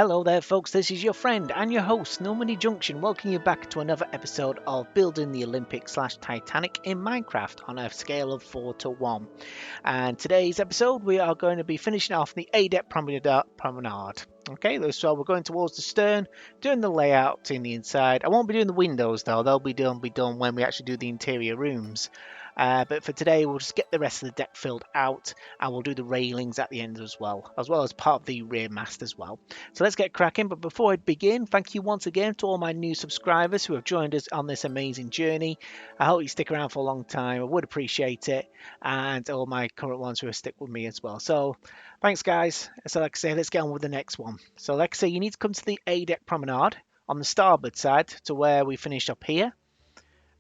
Hello there folks, this is your friend and your host Normandie Junction, welcoming you back to another episode of Building the Olympic/Titanic in Minecraft on a scale of 4 to 1. And today's episode we are going to be finishing off the A-Deck Promenade. Okay, so we're going towards the stern, doing the layout in the inside. I won't be doing the windows though, they'll be done when we actually do the interior rooms. But for today we'll just get the rest of the deck filled out and we'll do the railings at the end as well as part of the rear mast as well. So let's get cracking, but before I begin, thank you once again to all my new subscribers who have joined us on this amazing journey. I hope you stick around for a long time, I would appreciate it, and all my current ones who have stuck with me as well. So thanks guys. So like I say, let's get on with the next one. So like I say, you need to come to the A-Deck Promenade on the starboard side to where we finished up here.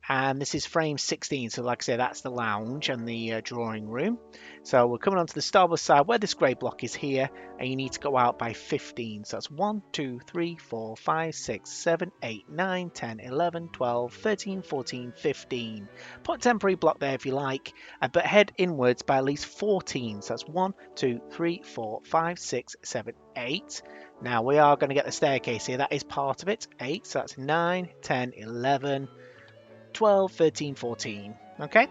And this is frame 16, so like I say, that's the lounge and the drawing room. So we're coming onto the starboard side where this grey block is here, and you need to go out by 15. So that's 1, 2, 3, 4, 5, 6, 7, 8, 9, 10, 11, 12, 13, 14, 15. Put a temporary block there if you like, but head inwards by at least 14. So that's 1, 2, 3, 4, 5, 6, 7, 8. Now we are going to get the staircase here, that is part of it. 8, so that's 9, 10, 11, 12, 13, 14. Okay,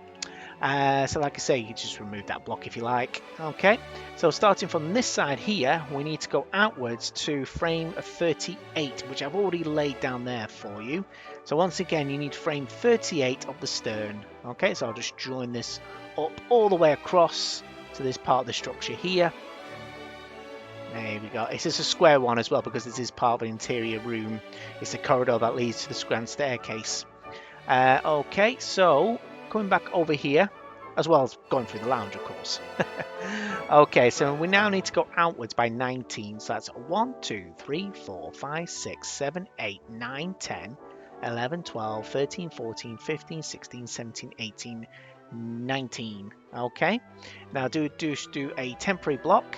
so like I say, you just remove that block if you like. Okay, so starting from this side here, we need to go outwards to frame 38, which I've already laid down there for you. So once again, you need frame 38 of the stern. Okay, so I'll just join this up all the way across to this part of the structure here. There we go. It's just a square one as well because this is part of an interior room. It's a corridor that leads to this grand staircase. Okay, so coming back over here, as well as going through the lounge, of course. Okay, so we now need to go outwards by 19. So that's 1, 2, 3, 4, 5, 6, 7, 8, 9, 10, 11, 12, 13, 14, 15, 16, 17, 18, 19. Okay, now do a temporary block.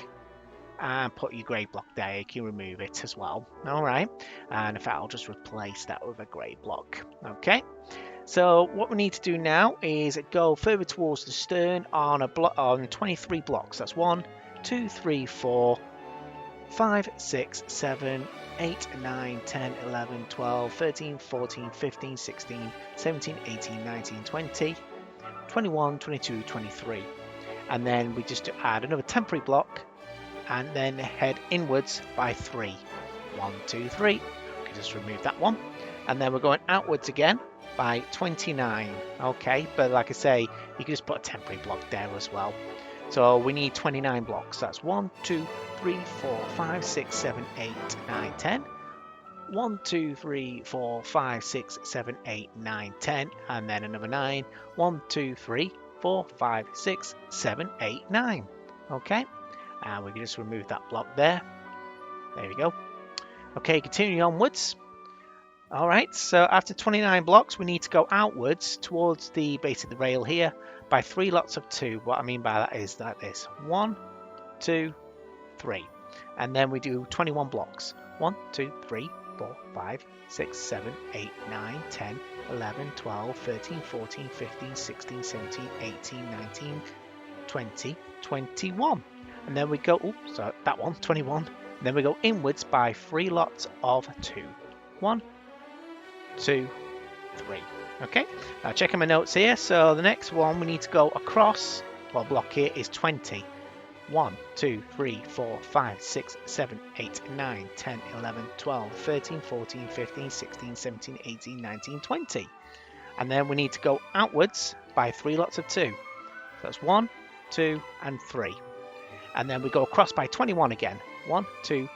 And put your grey block there, you can remove it as well. Alright, and in fact I'll just replace that with a grey block. Okay, so what we need to do now is go further towards the stern on on 23 blocks. That's 1, 2, 3, 4, 5, 6, 7, 8, 9, 10, 11, 12, 13, 14, 15, 16, 17, 18, 19, 20, 21, 22, 23. And then we just add another temporary block and then head inwards by 3. 1, 2, 3. We can just remove that one. And then we're going outwards again by 29. Okay, but like I say, you can just put a temporary block there as well. So we need 29 blocks. That's 1, 2, 3, 4, 5, 6, 7, 8, 9, 10. 1, 2, 3, 4, 5, 6, 7, 8, 9, 10. And then another 9. 1, 2, 3, 4, 5, 6, 7, 8, 9. Okay. And we can just remove that block there. There we go. Okay, continuing onwards. Alright, so after 29 blocks, we need to go outwards towards the base of the rail here by 3 lots of 2. What I mean by that is like this. 1, 2, 3. And then we do 21 blocks. 1, 2, 3, 4, 5, 6, 7, 8, 9, 10, 11, 12, 13, 14, 15, 16, 17, 18, 19, 20, 21. And then we go, oops, so that one, 21. And then we go inwards by 3 lots of 2. 1, 2, 3. Okay, now checking my notes here. So the next one we need to go across, well, block here is 20. 1, 2, 3, 4, 5, 6, 7, 8, 9, 10, 11, 12, 13, 14, 15, 16, 17, 18, 19, 20. And then we need to go outwards by 3 lots of 2. So that's 1, 2, and 3. And then we go across by 21 again. 1, 2,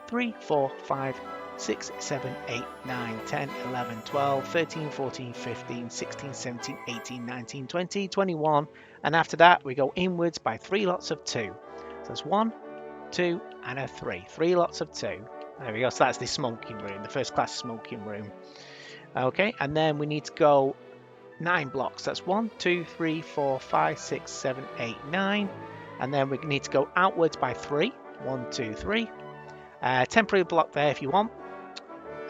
3, 4, 5, 6, 7, 8, 9, 10, 11, 12, 13, 14, 15, 16, 17, 18, 19, 20, 21. And after that, we go inwards by 3 lots of 2. So that's 1, 2, and a 3. 3 lots of 2. There we go. So that's the smoking room, the first class smoking room. Okay, and then we need to go 9 blocks. That's 1, 2, 3, 4, 5, 6, 7, 8, 9. And then we need to go outwards by 3. 1, 2, 3. Temporary block there if you want.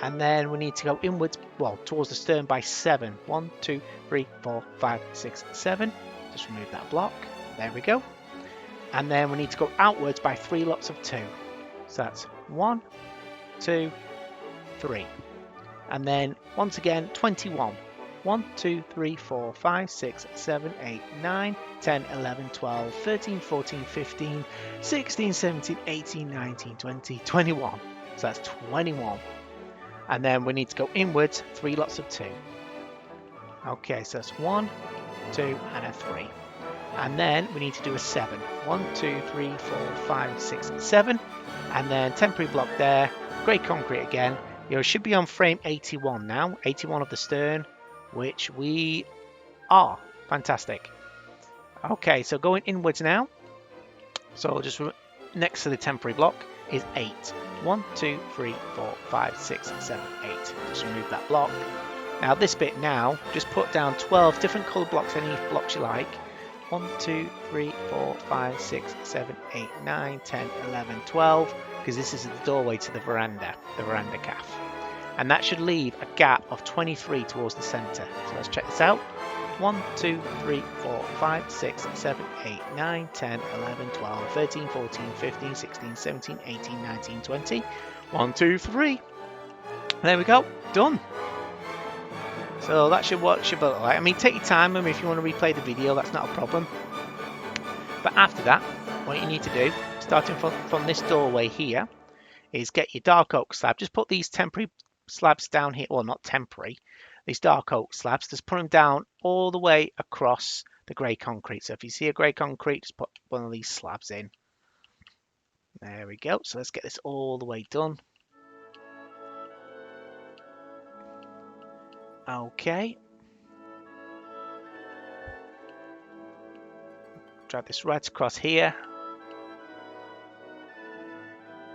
And then we need to go inwards, well, towards the stern by 7. 1, 2, 3, 4, 5, 6, 7. Just remove that block. There we go. And then we need to go outwards by 3 lots of 2. So that's 1, 2, 3. And then once again 21. 1, 2, 3, 4, 5, 6, 7, 8, 9, 10, 11, 12, 13, 14, 15, 16, 17, 18, 19, 20, 21. So that's 21. And then we need to go inwards 3 lots of 2. Okay, so that's 1, 2, and a 3. And then we need to do a 7. 1, 2, 3, 4, 5, 6, 7. And then temporary block there. Grey concrete again. You should be on frame 81 now. 81 of the stern, which we are. Fantastic. Okay, so going inwards now. So just next to the temporary block is 8. 1, 2, 3, 4, 5, 6, 7, 8. Just remove that block. Now this bit now, just put down 12 different colour blocks, any blocks you like. 1, 2, 3, 4, 5, 6, 7, 8, 9, 10, 11, 12, because this is the doorway to the veranda calf. And that should leave a gap of 23 towards the centre. So let's check this out. 1, 2, 3, 4, 5, 6, 7, 8, 9, 10, 11, 12, 13, 14, 15, 16, 17, 18, 19, 20. 1, 2, 3. There we go. Done. So that should work. Should look like. I mean, take your time. If you want to replay the video, that's not a problem. But after that, what you need to do, starting from this doorway here, is get your dark oak slab. Just put these temporary slabs down here. Well, not temporary. These dark oak slabs. Just put them down all the way across the grey concrete. So if you see a grey concrete, just put one of these slabs in. There we go. So let's get this all the way done. Okay. Drag this right across here.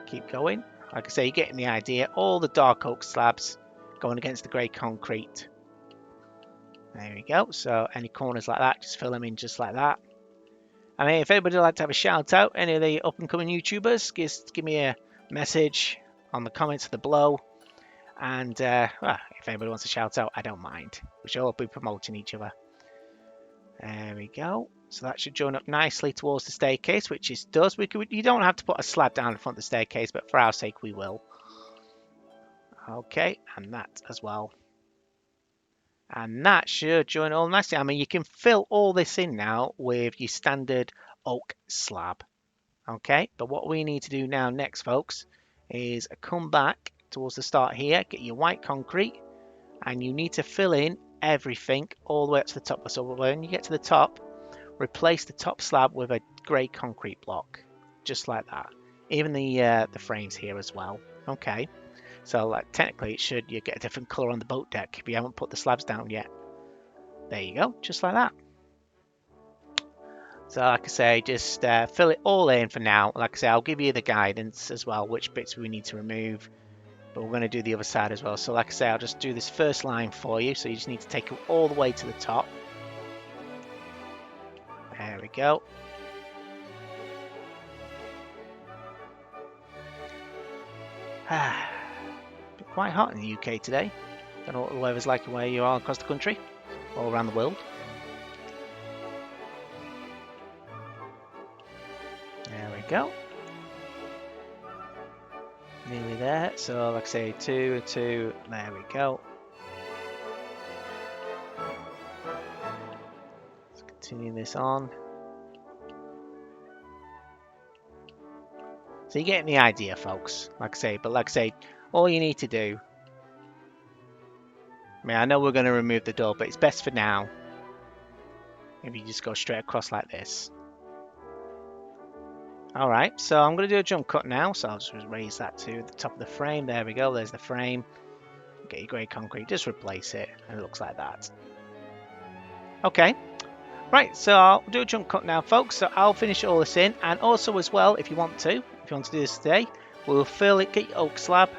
Keep going. Like I say, you're getting the idea. All the dark oak slabs going against the grey concrete. There we go. So any corners like that, just fill them in just like that. I mean, if anybody would like to have a shout out, any of the up and coming YouTubers, just give me a message on the comments below. And well, if anybody wants to shout out, I don't mind. We should all be promoting each other. There we go. So that should join up nicely towards the staircase, which it does. You don't have to put a slab down in front of the staircase, but for our sake, we will. Okay, and that as well. And that should join all nicely. I mean, you can fill all this in now with your standard oak slab. Okay, but what we need to do now next, folks, is come back towards the start here, get your white concrete, and you need to fill in everything all the way up to the top. So when you get to the top, replace the top slab with a grey concrete block, just like that. Even the frames here as well. Okay, so technically it should, you get a different colour on the boat deck if you haven't put the slabs down yet. There you go, just like that. So like I say, just fill it all in for now. Like I say, I'll give you the guidance as well, which bits we need to remove. But we're going to do the other side as well. So like I say, I'll just do this first line for you. So you just need to take it all the way to the top. There we go. Quite hot in the UK today. Don't know what the weather's like where you are across the country, all around the world. There we go. Nearly there. So like I say, 2 and 2. There we go. Let's continue this on. So you're getting the idea, folks. Like I say, all you need to do. I mean, I know we're going to remove the door, but it's best for now if you just go straight across like this. Alright, so I'm going to do a jump cut now, so I'll just raise that to the top of the frame. There we go, there's the frame. Get your grey concrete, just replace it, and it looks like that. Okay, right, so I'll do a jump cut now, folks, so I'll finish all this in, and also as well, if you want to do this today, we'll fill it, get your oak slab,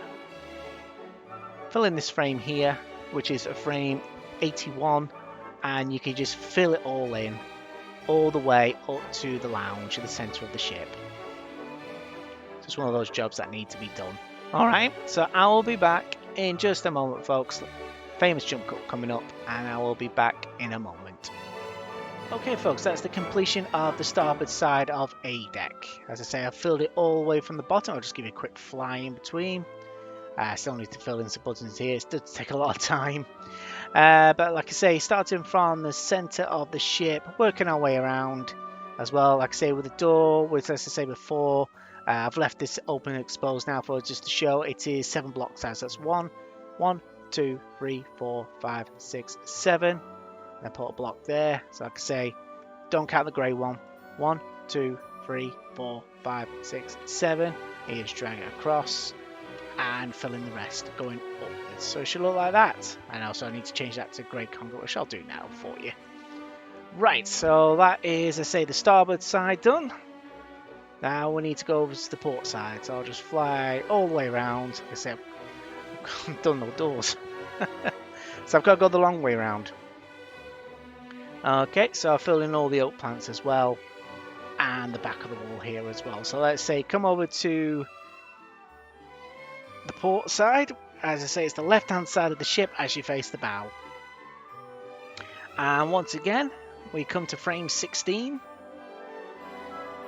fill in this frame here, which is a frame 81, and you can just fill it all in, all the way up to the lounge in the centre of the ship. So it's one of those jobs that need to be done. Alright, so I will be back in just a moment, folks. Famous jump cut coming up, and I will be back in a moment. Okay, folks, that's the completion of the starboard side of A-Deck. As I say, I've filled it all the way from the bottom. I'll just give you a quick fly in between. I still need to fill in some buttons here. It does take a lot of time. But like I say, starting from the center of the ship, working our way around as well. Like I say, with the door, as I say before, I've left this open and exposed now for just to show it is 7 block size. That's 1, 2, 3, 4, 5, 6, 7. And put a block there. So like I say, don't count the grey one. 1, 2, 3, 4, 5, 6, 7. You just drag it across and fill in the rest going upwards. So it should look like that. And also I need to change that to grey concrete, which I'll do now for you. Right, so that is, I say, the starboard side done. Now we need to go over to the port side. So I'll just fly all the way around. Like I said, I've done no doors. So I've got to go the long way around. Okay, so I'll fill in all the oak plants as well. And the back of the wall here as well. So let's say come over to the port side. As I say, it's the left hand side of the ship as you face the bow. And once again, we come to frame 16,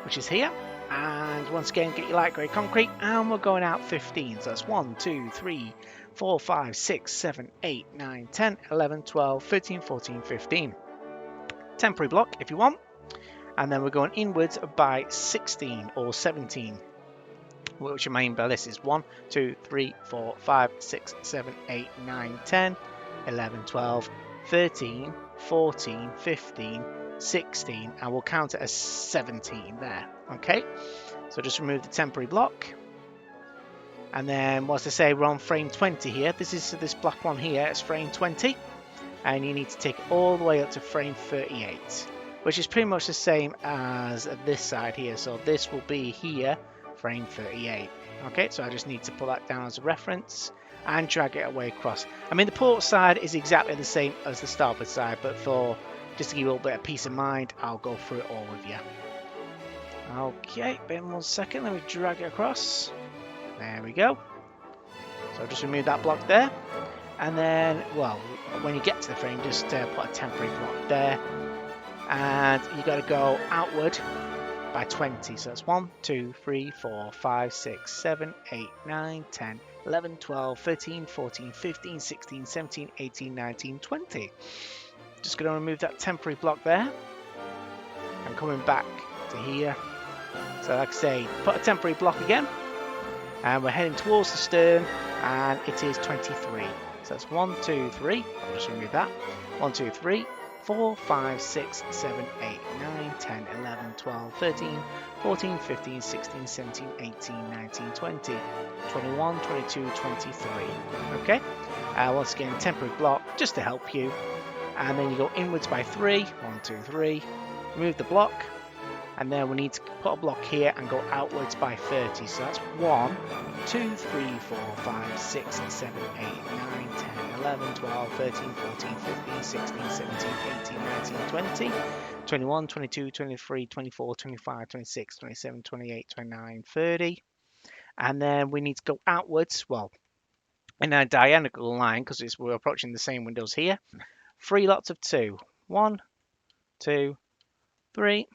which is here. And once again, get your light grey concrete, and we're going out 15. So that's 1, 2, 3, 4, 5, 6, 7, 8, 9, 10, 11, 12, 13, 14, 15. Temporary block if you want. And then we're going inwards by 16 or 17. Which I mean by this is 1, 2, 3, 4, 5, 6, 7, 8, 9, 10, 11, 12, 13, 14, 15, 16, and we'll count it as 17 there. Okay, so just remove the temporary block. And then, what I say, we're on frame 20 here. This is this black one here, it's frame 20. And you need to take it all the way up to frame 38. Which is pretty much the same as this side here. So this will be here, frame 38. Okay, so I just need to put that down as a reference and drag it away across. I mean, the port side is exactly the same as the starboard side, but for just to give you a little bit of peace of mind, I'll go through it all with you. Okay, wait 1 second, let me drag it across. There we go. So just remove that block there. And then, well, when you get to the frame, just put a temporary block there. And you got to go outward by 20. So that's 1, 2, 3, 4, 5, 6, 7, 8, 9, 10, 11, 12, 13, 14, 15, 16, 17, 18, 19, 20. Just going to remove that temporary block there. I'm coming back to here. So like I say, put a temporary block again. And we're heading towards the stern. And it is 23. So that's 1, 2, 3. I'll just remove that. 1, 2, 3. 4, 5, 6, 7, 8, 9, 10, 11, 12, 13, 14, 15, 16, 17, 18, 19, 20, 21, 22, 23. Okay, once again, temporary block just to help you. And then you go inwards by 3, 1, 2, 3, remove the block. And then we need to put a block here and go outwards by 30. So that's 1, 2, 3, 4, 5, 6, 7, 8, 9, 10, 11, 12, 13, 14, 15, 16, 17, 18, 19, 20, 21, 22, 23, 24, 25, 26, 27, 28, 29, 30. And then we need to go outwards, well, in a diagonal line because we're approaching the same windows here. 3 lots of 2. 1, 2, 3.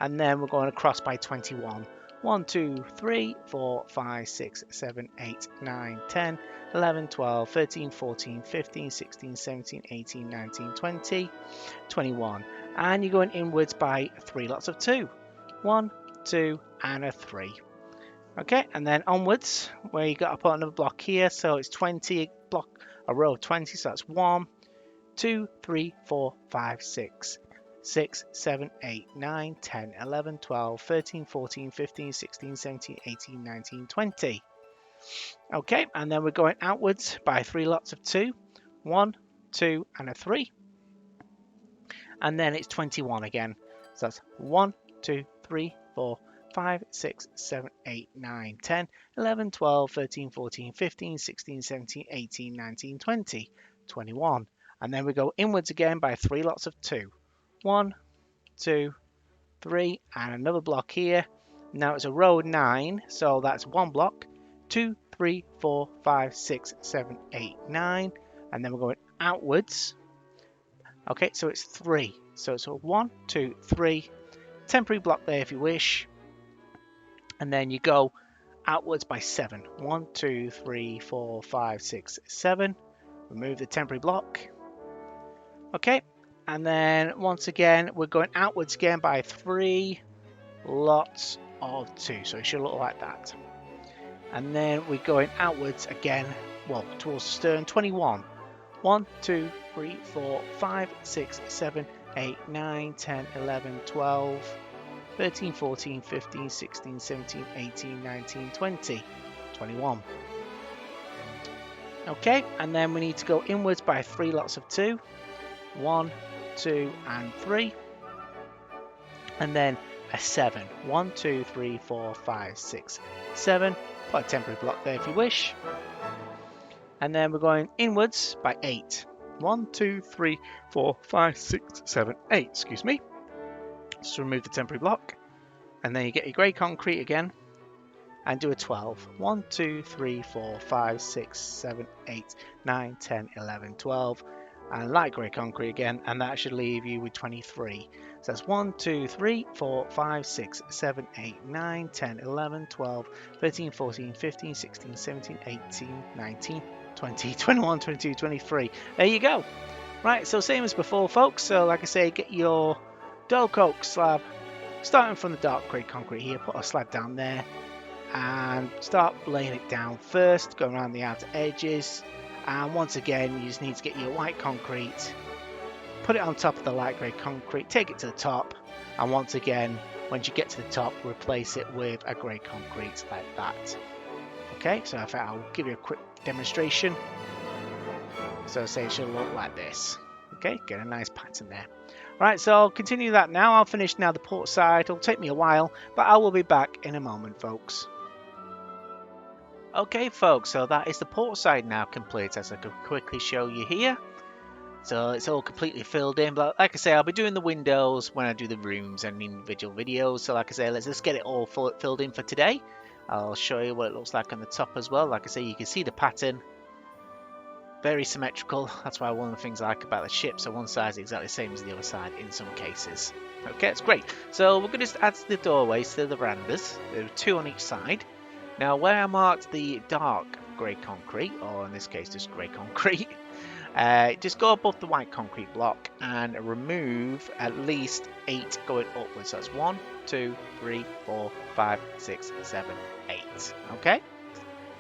And then we're going across by 21. 1, 2, 3, 4, 5, 6, 7, 8, 9, 10, 11, 12, 13, 14, 15, 16, 17, 18, 19, 20, 21. And you're going inwards by 3 lots of 2. 1, 2, and a 3. Okay, and then onwards, where you got to put another block here. So it's 20, a row of 20. So that's 1, 2, 3, 4, 5, 6. 6, 7, 8, 9, 10, 11, 12, 13, 14, 15, 16, 17, 18, 19, 20. Okay, and then we're going outwards by 3 lots of 2. 1, 2, and a 3. And then it's 21 again. So that's 1, 2, 3, 4, 5, 6, 7, 8, 9, 10, 11, 12, 13, 14, 15, 16, 17, 18, 19, 20, 21. And then we go inwards again by 3 lots of 2. 1, 2, 3, and another block here. Now it's a row of 9, so that's 1 block. 2, 3, 4, 5, 6, 7, 8, 9, and then we're going outwards. Okay, so it's 3. So it's a 1, 2, 3. Temporary block there if you wish. And then you go outwards by 7. 1, 2, 3, 4, 5, 6, 7. Remove the temporary block. Okay, and then once again we're going outwards again by 3 lots of 2, so it should look like that. And then we're going outwards again, well, towards the stern. 21. 1, 2, 3, 4, 5, 6, 7, 8, 9, 10, 11, 12, 13, 14, 15, 16, 17, 18, 19, 20, 21. Okay, and then we need to go inwards by 3 lots of 2. 1, 2, and 3. And then a 7. 1, 2, 3, 4, 5, 6, 7. Put a temporary block there if you wish. And then we're going inwards by 8. 1, 2, 3, 4, 5, 6, 7, 8. Excuse me. Just remove the temporary block. And then you get your grey concrete again. And do a 12. 1, 2, 3, 4, 5, 6, 7, 8, 9, 10, 11, 12. And light grey concrete again. And that should leave you with 23. So that's 1, 2, 3, 4, 5, 6, 7, 8, 9, 10, 11, 12, 13, 14, 15, 16, 17, 18, 19, 20, 21, 22, 23. There you go. Right, so same as before, folks. So like I say, get your dull coke slab, starting from the dark grey concrete here, put a slab down there, and start laying it down first, going around the outer edges. And once again, you just need to get your white concrete, put it on top of the light grey concrete, take it to the top, and once again, once you get to the top, replace it with a grey concrete like that. Okay, so I'll give you a quick demonstration. So say it should look like this. Okay, get a nice pattern there. Right, so I'll continue that now. I'll finish now the port side. It'll take me a while, but I will be back in a moment, folks. Okay, folks, so that is the port side now complete, as I can quickly show you here. So it's all completely filled in, but like I say, I'll be doing the windows when I do the rooms and individual videos. So like I say, let's just get it all filled in for today. I'll show you what it looks like on the top as well. Like I say, you can see the pattern. Very symmetrical. That's why one of the things I like about the ship. So one side is exactly the same as the other side in some cases. Okay, it's great. So we're going to add the doorways to the verandas. There are 2 on each side. Now where I marked the dark grey concrete, or in this case just grey concrete, just go above the white concrete block and remove at least 8 going upwards. So that's 1, 2, 3, 4, 5, 6, 7, 8. Okay?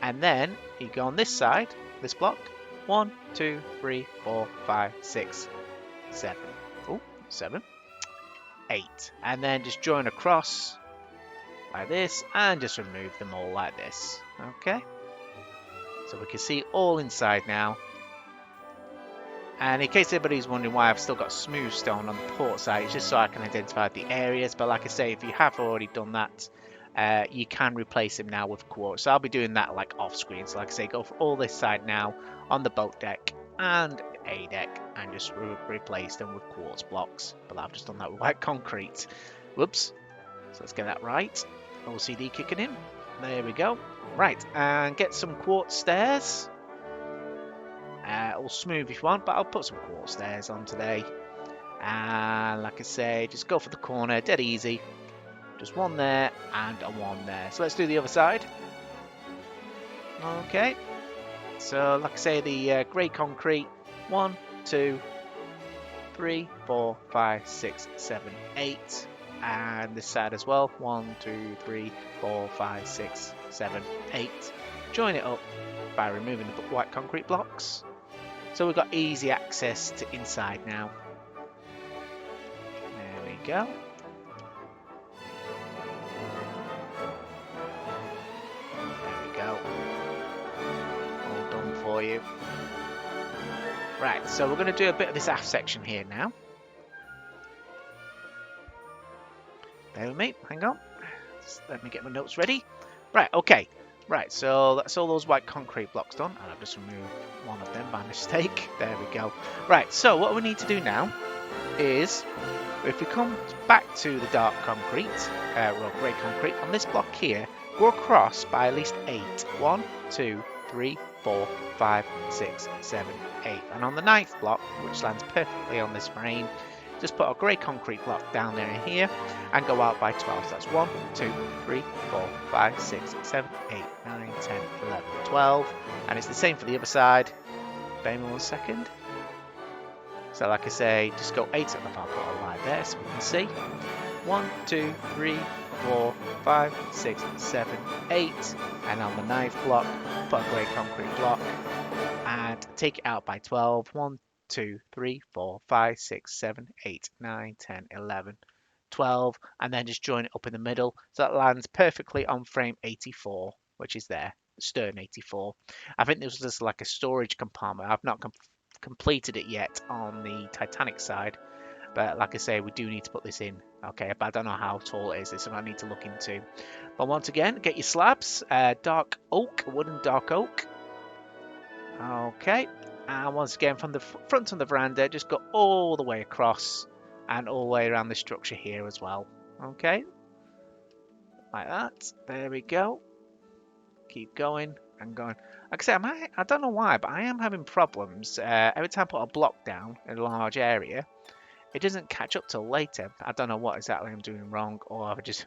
And then you go on this side, this block, 1, 2, 3, 4, 5, 6, 7. Oh, 7, 8. And then just join across like this and just remove them all like this. Okay? So we can see all inside now. And in case anybody's wondering why I've still got smooth stone on the port side, it's just so I can identify the areas. But like I say, if you have already done that, you can replace them now with quartz. So I'll be doing that like off screen. So like I say, go for all this side now on the boat deck and A-Deck and just replace them with quartz blocks. But I've just done that with white concrete. Whoops. So let's get that right. OCD kicking in. There we go. Right, and get some quartz stairs. All smooth if you want, but I'll put some quartz stairs on today. And like I say, just go for the corner, dead easy. Just one there and a one there. So let's do the other side. Okay. So like I say, the grey concrete. 1, 2, 3, 4, 5, 6, 7, 8. And this side as well. 1, 2, 3, 4, 5, 6, 7, 8. Join it up by removing the white concrete blocks. So we've got easy access to inside now. There we go. There we go. All done for you. Right, so we're going to do a bit of this aft section here now. Bear with me, hang on. Just let me get my notes ready. Right, okay. Right, so that's all those white concrete blocks done. And I've just removed one of them by mistake. There we go. Right, so what we need to do now is, if we come back to the dark concrete, well, grey concrete, on this block here, go across by at least 8. 1, 2, 3, 4, 5, 6, 7, 8. And on the 9th block, which lands perfectly on this frame, just put a grey concrete block down there and here and go out by 12. So that's 1, 2, 3, 4, 5, 6, 7, 8, 9, 10, 11, 12. And it's the same for the other side. Bear me 1 second. So like I say, just go 8 at the top, put a line there so we can see. 1, 2, 3, 4, 5, 6, 7, 8. And on the 9th block, put a grey concrete block and take it out by 12. 1, 2, 3, 4, 5, 6, 7, 8, 9, 10, 11, 12. And then just join it up in the middle. So that lands perfectly on frame 84, which is there, stern 84. I think this was just like a storage compartment. I've not completed it yet on the Titanic side. But like I say, we do need to put this in. Okay, but I don't know how tall it is. It's something I need to look into. But once again, get your slabs. Dark oak, wooden dark oak. Okay, and once again from the front of the veranda, just go all the way across and all the way around the structure here as well. Okay, like that. There we go. Keep going and going. Like I say, I don't know why, but I am having problems. Every time I put a block down in a large area, it doesn't catch up till later. I don't know what exactly I'm doing wrong, or I've just,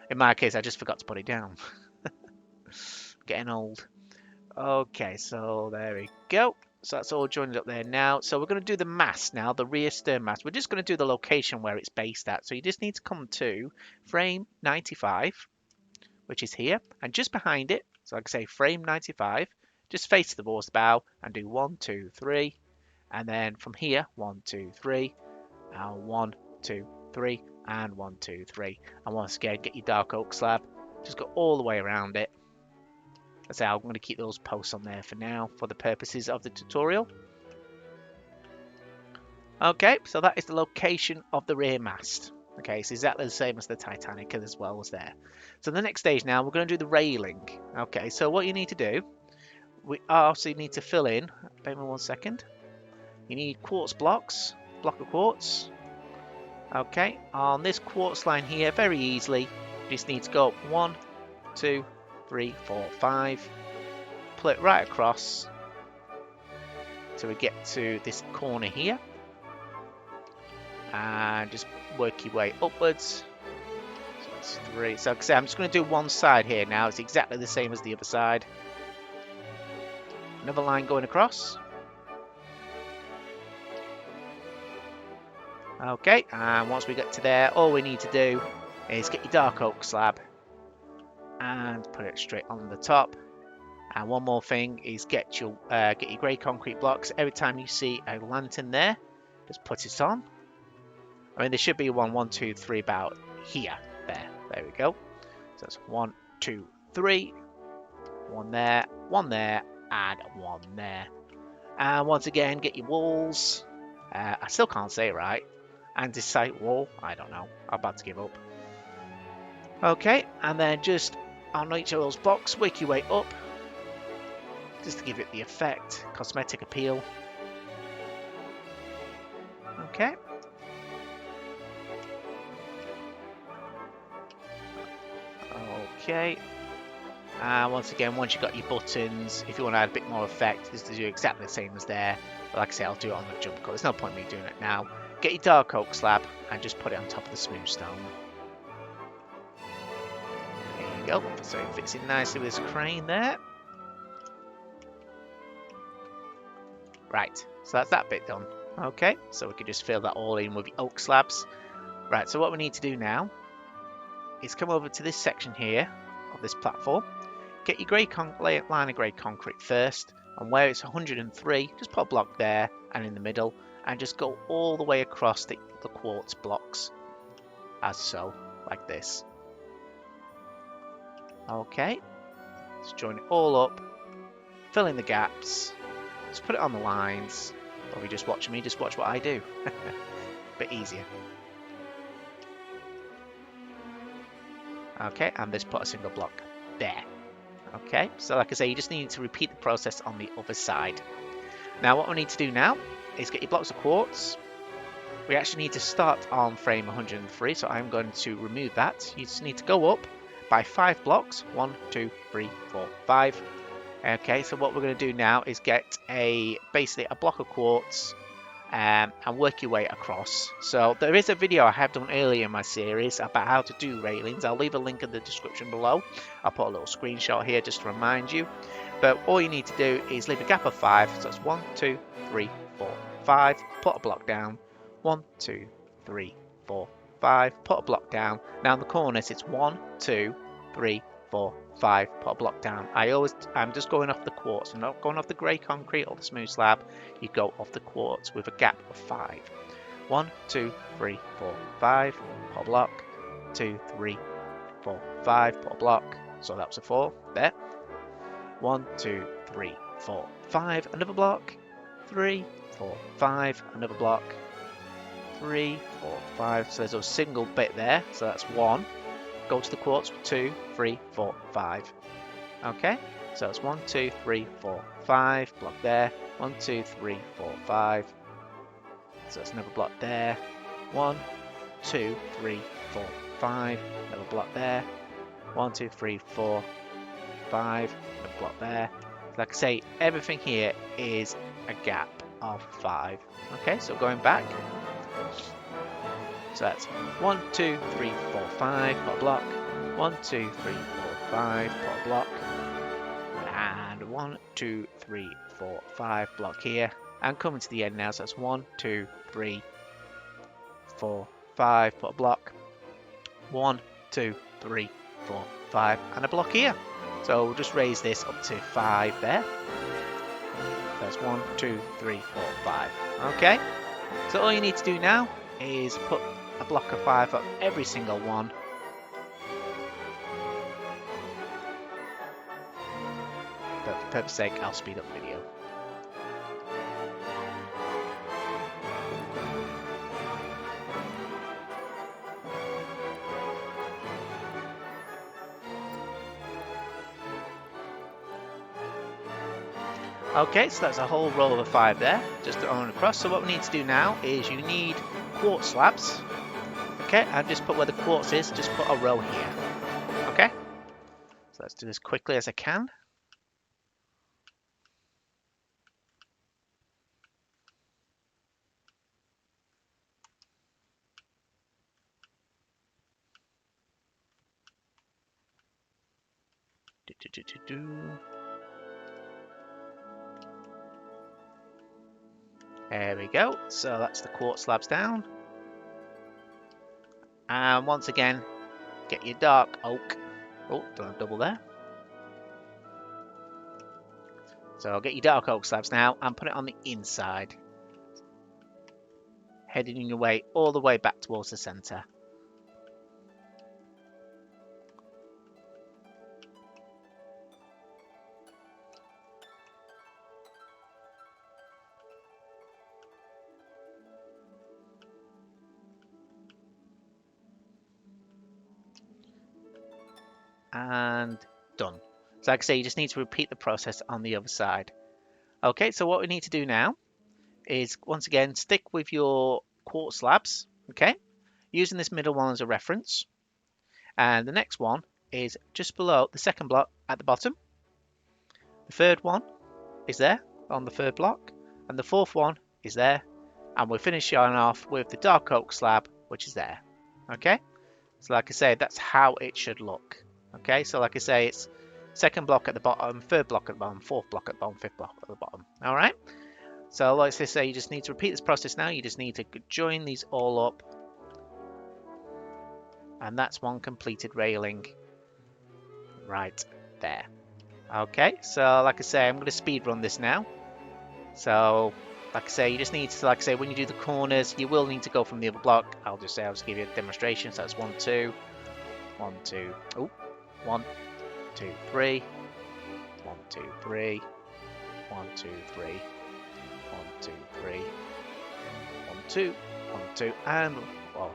in my case, I just forgot to put it down. Getting old. Okay, so there we go. So that's all joined up there now. So we're going to do the mast now, the rear stern mast. We're just going to do the location where it's based at. So you just need to come to frame 95, which is here, and just behind it. So like I say, frame 95, just face towards the bow and do 1, 2, 3. And then from here, 1, 2, 3. 1, 2, 3, and 1, 2, 3. And once again, get your dark oak slab. Just go all the way around it. That's how I'm going to keep those posts on there for now, for the purposes of the tutorial. Okay, so that is the location of the rear mast. Okay, it's exactly the same as the Titanic as well as there. So the next stage now, we're going to do the railing. Okay, so what you need to do, we also need to fill in, bear with me 1 second. You need quartz blocks, block of quartz. Okay, on this quartz line here, very easily, you just need to go up 1, 2, 3, 4, 5, pull it right across till we get to this corner here, and just work your way upwards. So that's 3. So like I say, I'm just going to do one side here now. It's exactly the same as the other side. Another line going across. Okay, and once we get to there, all we need to do is get your dark oak slab and put it straight on the top. And one more thing is get your grey concrete blocks. Every time you see a lantern there, just put it on. I mean, there should be 1, 1, 2, 3 about here. There we go. So that's 1, 2, 3. 1 there, and 1 there. And once again, get your walls. I still can't say it right. Andesite wall. I don't know. I'm about to give up. Okay, and then just on each of those blocks, work your way up. Just to give it the effect, cosmetic appeal. Okay. Okay. And once again, once you've got your buttons, if you want to add a bit more effect, this is exactly the same as there. But like I say, I'll do it on the jump cut. There's no point in me doing it now. Get your dark oak slab and just put it on top of the smooth stone. There you go. So it fits in nicely with this crane there. Right, so that's that bit done. Okay, so we can just fill that all in with the oak slabs. Right, so what we need to do now is come over to this section here of this platform. Get your line of grey concrete first, and where it's 103, just put a block there and in the middle, and just go all the way across the quartz blocks, as so, like this. Okay, let's join it all up, fill in the gaps, just put it on the lines, or if you're just watching me, just watch what I do. Bit easier. Okay, and just put a single block there. Okay, so like I say, you just need to repeat the process on the other side. Now what we need to do now is get your blocks of quartz. We actually need to start on frame 103, so I'm going to remove that. You just need to go up by 5 blocks. 1, 2, 3, 4, 5. Okay, so what we're going to do now is get basically a block of quartz and work your way across. So there is a video I have done earlier in my series about how to do railings. I'll leave a link in the description below. I'll put a little screenshot here just to remind you. But all you need to do is leave a gap of 5. So that's 1, 2, 3, 4, 5. Put a block down. 1, 2, 3, 4, 5. Put a block down. Now in the corners it's 1, 2, 3, 4, 5. Put a block down. I'm just going off the quartz. I'm not going off the grey concrete or the smooth slab. You go off the quartz with a gap of 5. 1, 2, 3, 4, 5. Put a block. 2, 3, 4, 5. Put a block. So that was a 4 there. 1, 2, 3, 4, 5. Another block. 3, 4, 5. Another block. 3, 4, 5. So there's a single bit there. So that's 1. Go to the quartz. 2, 3, 4, 5. Okay. So it's 1, 2, 3, 4, 5. Block there. 1, 2, 3, 4, 5. So that's another block there. 1, 2, 3, 4, 5. Another block there. 1, 2, 3, 4, 5. Another block there. Like I say, everything here is a gap of 5. Okay, so going back. So that's 1, 2, 3, 4, 5. Put a block. 1, 2, 3, 4, 5. Put a block. And 1, 2, 3, 4, 5. Block here. And coming to the end now. So that's 1, 2, 3, 4, 5. Put a block. 1, 2, 3, 4, 5. And a block here. So we'll just raise this up to 5 there. That's 1, 2, 3, 4, 5. Okay. So all you need to do now is put a block of 5 up every single one. But for purpose sake, I'll speed up the video. Okay, so that's a whole row of 5 there, just on across. So what we need to do now is you need quartz slabs. Okay, and just put where the quartz is, just put a row here. Okay, so let's do this quickly as I can. There we go. So that's the quartz slabs down. And once again, get your dark oak. Oh, don't have double there. So get your dark oak slabs now and put it on the inside. Heading your way all the way back towards the centre. And done. So like I say, you just need to repeat the process on the other side. Okay, so what we need to do now is once again stick with your quartz slabs, okay, using this middle one as a reference. And the next one is just below the second block at the bottom. The third one is there on the third block, and the fourth one is there, and we're finishing off with the dark oak slab, which is there. Okay, so like I say, that's how it should look. Okay, so like I say, it's second block at the bottom, third block at the bottom, fourth block at the bottom, fifth block at the bottom. All right, so like I say, you just need to repeat this process now. You just need to join these all up, and that's one completed railing right there. Okay, so like I say, I'm going to speed run this now. So like I say, you just need to, like I say, when you do the corners, you will need to go from the other block. I'll just give you a demonstration. So that's 1, 2, 1, 2, oh, 1, 2, 3, 1, 2, 3, 1, 2, 3, 1, 2, 3, 1, 2, 1, 2, and well,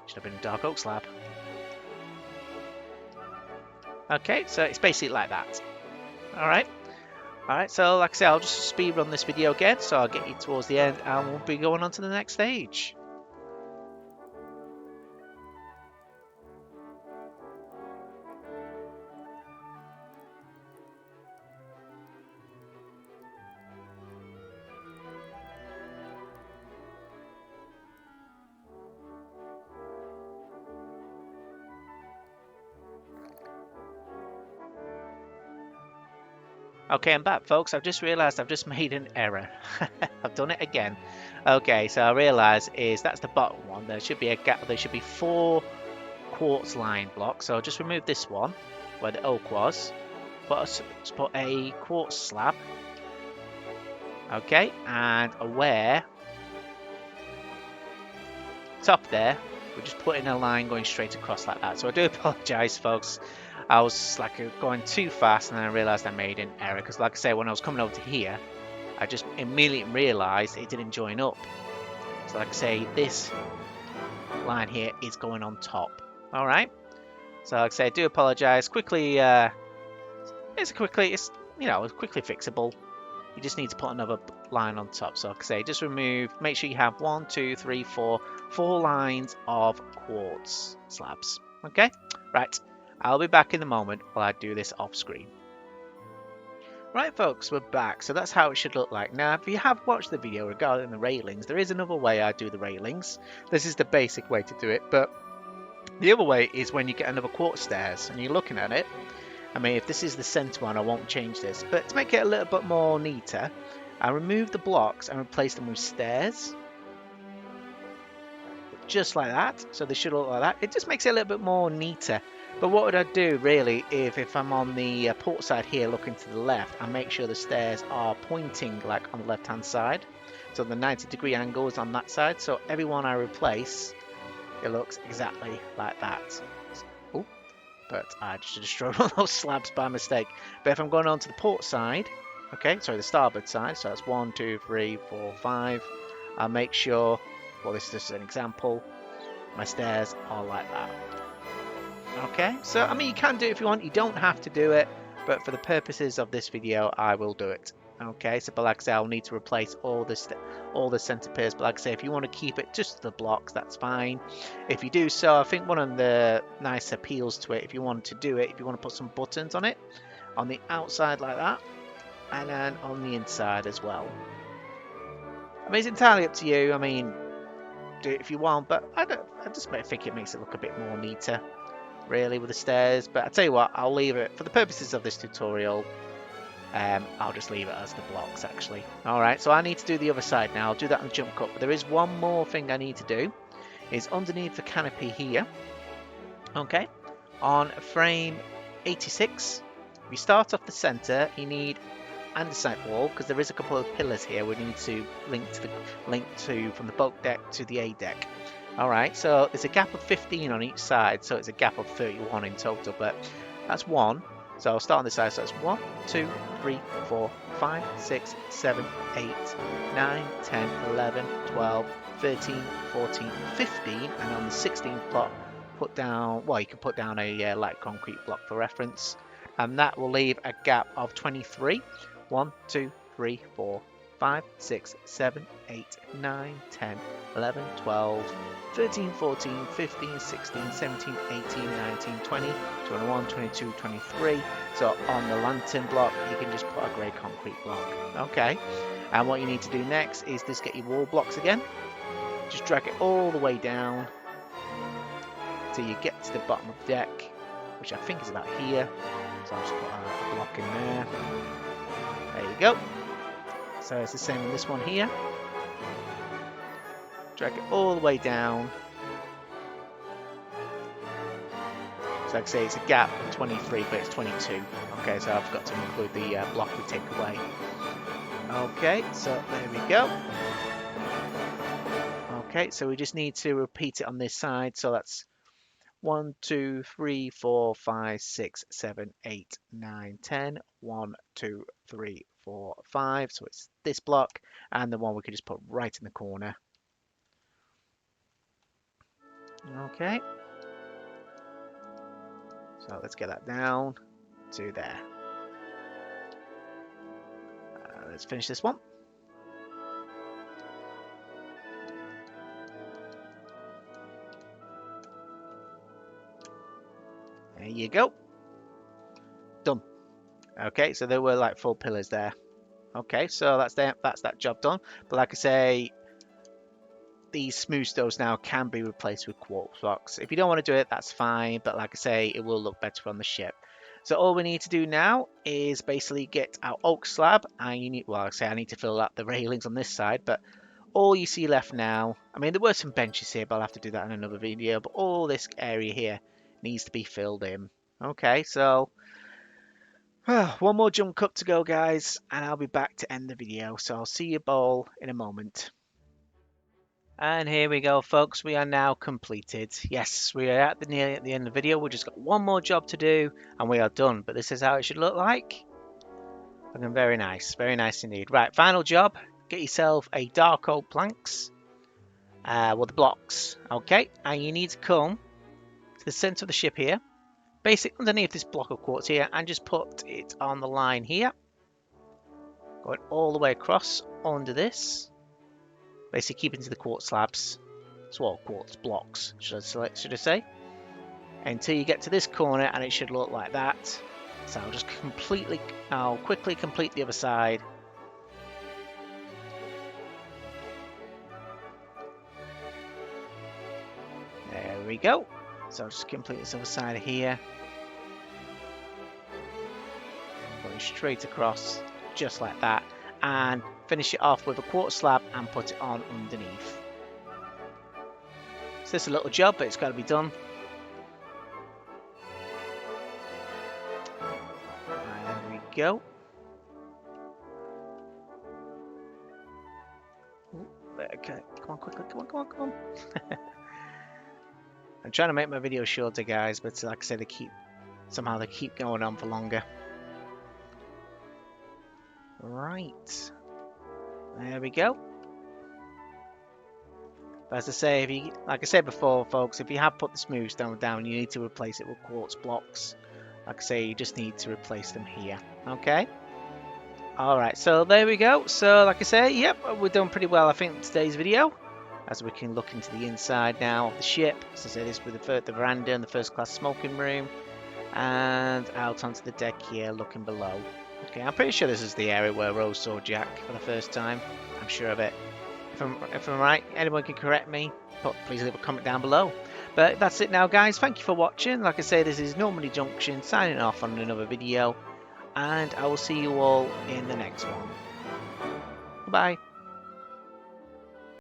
should have been a dark oak slab. Okay, so it's basically like that. Alright, so like I say, I'll just speed run this video again, so I'll get you towards the end and we'll be going on to the next stage. Okay, I'm back, folks. I've just realised I've just made an error. I've done it again. Okay, so I realise is that's the bottom one. There should be a gap. There should be 4 quartz line blocks. So I'll just remove this one where the oak was. Let's put a quartz slab. Okay, and where top there, we're just putting a line going straight across like that. So I do apologise, folks. I was like going too fast, and then I realised I made an error because, like I say, when I was coming over to here, I just immediately realised it didn't join up. So, like I say, this line here is going on top. All right. So, like I say, I do apologise. Quickly, it's quickly fixable. You just need to put another line on top. So, like I say, just remove. Make sure you have 1, 2, 3, 4 lines of quartz slabs. Okay. Right. I'll be back in a moment while I do this off screen. Right, folks, we're back. So that's how it should look like. Now, if you have watched the video regarding the railings, there is another way I do the railings. This is the basic way to do it, but the other way is when you get another quartz stairs and you're looking at it. I mean, if this is the center one, I won't change this, but to make it a little bit more neater, I remove the blocks and replace them with stairs. Just like that. So they should look like that. It just makes it a little bit more neater. But what would I do really if I'm on the port side here looking to the left, I make sure the stairs are pointing like on the left hand side. So the 90-degree angle is on that side. So every one I replace, it looks exactly like that. Oh, but I just destroyed one of those slabs by mistake. But if I'm going on to the port side, okay, sorry, the starboard side, so that's 1, 2, 3, 4, 5. I'll make sure, well, this is just an example, my stairs are like that. Okay, so I mean, you can do it if you want, you don't have to do it, but for the purposes of this video, I will do it. Okay, so but like I say, I'll need to replace all the center piers, but like I say, if you want to keep it just the blocks, that's fine. If you do so, I think one of the nice appeals to it, if you want to do it, if you want to put some buttons on it, on the outside like that, and then on the inside as well. I mean, it's entirely up to you. I mean, do it if you want, but I just think it makes it look a bit more neater, really, with the stairs. But I tell you what, I'll leave it for the purposes of this tutorial. I'll just leave it as the blocks actually. Alright, so I need to do the other side now. I'll do that on the jump cut, but there is one more thing I need to do. Is underneath the canopy here, okay, on frame 86, we start off the center, you need andesite wall, because there is a couple of pillars here we need to link to from the boat deck to the A deck. Alright, so there's a gap of 15 on each side, so it's a gap of 31 in total, but that's one. So I'll start on this side, so that's 1, 2, 3, 4, 5, 6, 7, 8, 9, 10, 11, 12, 13, 14, 15, and on the 16th block, put down, well, you can put down a light concrete block for reference, and that will leave a gap of 23. 1, 2, 3, 4, 5, 6, 7, 8, 9, 10, 11, 12, 13, 14, 15, 16, 17, 18, 19, 20, 21, 22, 23. So on the lantern block, you can just put a grey concrete block. Okay. And what you need to do next is just get your wall blocks again. Just drag it all the way down till you get to the bottom of the deck, which I think is about here. So I'll just put a block in there. There you go. So it's the same on this one here. Drag it all the way down. So like I say, it's a gap of 23, but it's 22. Okay, so I've got to include the block we take away. Okay, so there we go. Okay, so we just need to repeat it on this side. So that's 1, 2, 3, 4, 5, 6, 7, 8, 9, 10. 1, 2, 3, 4, 5. So it's this block, and the one we can just put right in the corner. Okay. So let's get that down to there. Let's finish this one. There you go. Done. Okay, so there were like 4 pillars there. Okay, so that's that job done. But like I say, these smooth stones now can be replaced with quartz blocks. If you don't want to do it, that's fine. But like I say, it will look better on the ship. So all we need to do now is basically get our oak slab, and you need, well, I need to fill out the railings on this side, but all you see left now, I mean, there were some benches here, but I'll have to do that in another video, but all this area here needs to be filled in. Okay, so one more jump cut to go, guys, and I'll be back to end the video. So I'll see you all in a moment. And here we go, folks. We are now completed. Yes, we are nearly at the end of the video. We've just got one more job to do, and we are done. But this is how it should look like. Looking very nice indeed. Right, final job. Get yourself a dark oak planks. Well, the blocks. Okay, and you need to come to the center of the ship here. Basically, underneath this block of quartz here, and just put it on the line here. Going all the way across under this. Basically, keep it to the quartz slabs. Well, quartz blocks, should I say. Until you get to this corner, and it should look like that. So I'll quickly complete the other side. There we go. So I'll just complete this other side here. Going straight across, just like that. And finish it off with a quartz slab and put it on underneath. So it's a little job, but it's got to be done. There we go. Okay, come on, quickly, come on. I'm trying to make my video shorter, guys, but like I said, they keep going on for longer. Right, there we go. But as I say, like I said before, folks, if you have put the smooth stone down, you need to replace it with quartz blocks. Like I say, you just need to replace them here. Okay. All right. So there we go. So like I say, yep, we're done pretty well, I think, in today's video. As we can look into the inside now of the ship. As I said, this with the veranda and the first class smoking room, and out onto the deck here, looking below. Okay, I'm pretty sure this is the area where Rose saw Jack for the first time. I'm sure of it. If I'm right, anyone can correct me, but please leave a comment down below. But that's it now, guys. Thank you for watching. Like I say, this is Normandie Junction signing off on another video, and I will see you all in the next one. Bye.